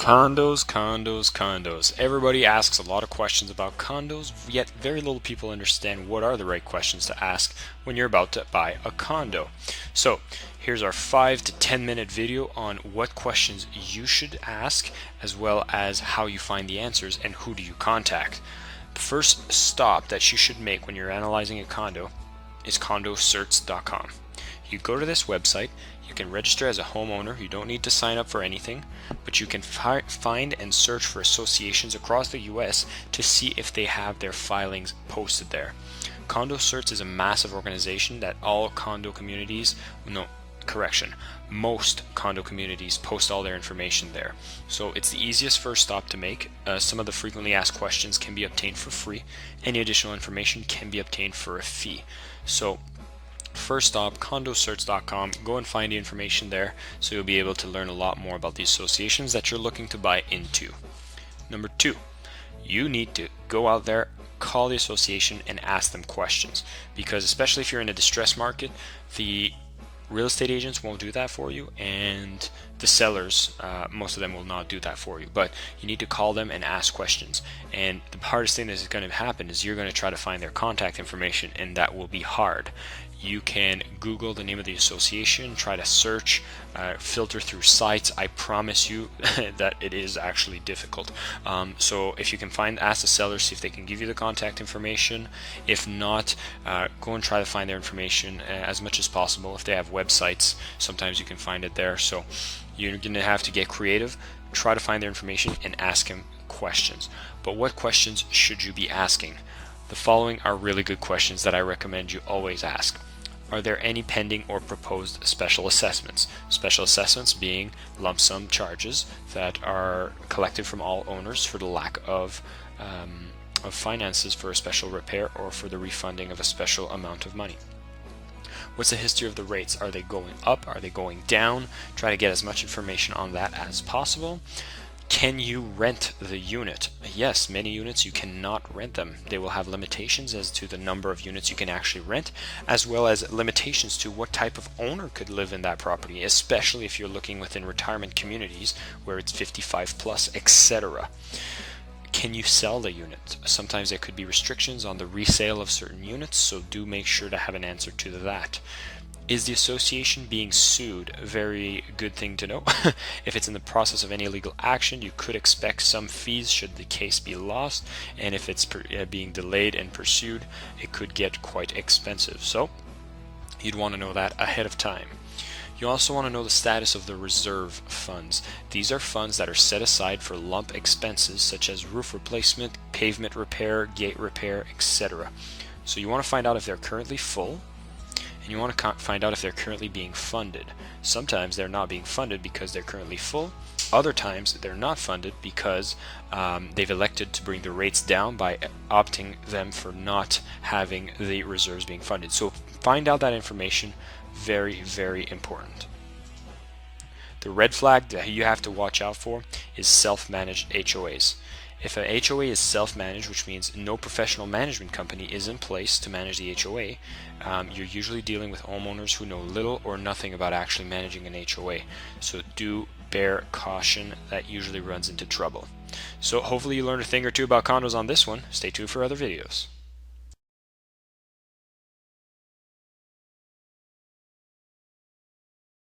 Condos. Everybody asks a lot of questions about condos, yet very little people understand what are the right questions to ask when you're about to buy a condo. So here's our 5 to 10 minute video on what questions you should ask, as well as how you find the answers and who do you contact. The first stop that you should make when you're analyzing a condo is condosearch.com. You go to this website, you can register as a homeowner, you don't need to sign up for anything, but you can find and search for associations across the US to see if they have their filings posted there. Condo Search is a massive organization that most condo communities post all their information there. So it's the easiest first stop to make. Some of the frequently asked questions can be obtained for free. Any additional information can be obtained for a fee. So first stop, condosearch.com. Go and find the information there so you'll be able to learn a lot more about the associations that you're looking to buy into. Number 2, you need to go out there, call the association and ask them questions, because especially if you're in a distressed market, the real estate agents won't do that for you, and the sellers, most of them will not do that for you. But you need to call them and ask questions. And the hardest thing that is going to happen is you're going to try to find their contact information, and that will be hard. You can Google the name of the association, try to search, filter through sites. I promise you that it is actually difficult. So if you can ask the sellers, see if they can give you the contact information. If not, go and try to find their information as much as possible. If they have websites, sometimes you can find it there. So you're going to have to get creative, try to find their information and ask them questions. But what questions should you be asking? The following are really good questions that I recommend you always ask. Are there any pending or proposed special assessments? Special assessments being lump sum charges that are collected from all owners for the lack of finances for a special repair or for the refunding of a special amount of money. What's the history of the rates? Are they going up? Are they going down? Try to get as much information on that as possible. Can you rent the unit? Yes, many units you cannot rent them. They will have limitations as to the number of units you can actually rent, as well as limitations to what type of owner could live in that property, especially if you're looking within retirement communities where it's 55 plus, etc. Can you sell the unit? Sometimes there could be restrictions on the resale of certain units, so do make sure to have an answer to that. Is the association being sued? A very good thing to know. If it's in the process of any legal action, you could expect some fees should the case be lost, and if it's being delayed and pursued, it could get quite expensive. So you'd want to know that ahead of time. You also want to know the status of the reserve funds. These are funds that are set aside for lump expenses such as roof replacement, pavement repair, gate repair, etc. So you want to find out if they're currently full, and you want to find out if they're currently being funded. Sometimes they're not being funded because they're currently full. Other times they're not funded because they've elected to bring the rates down by opting them for not having the reserves being funded. So find out that information. Very, very important. The red flag that you have to watch out for is self-managed HOAs. If a HOA is self-managed, which means no professional management company is in place to manage the HOA, you're usually dealing with homeowners who know little or nothing about actually managing an HOA. So do bear caution, that usually runs into trouble. So hopefully you learned a thing or two about condos on this one. Stay tuned for other videos.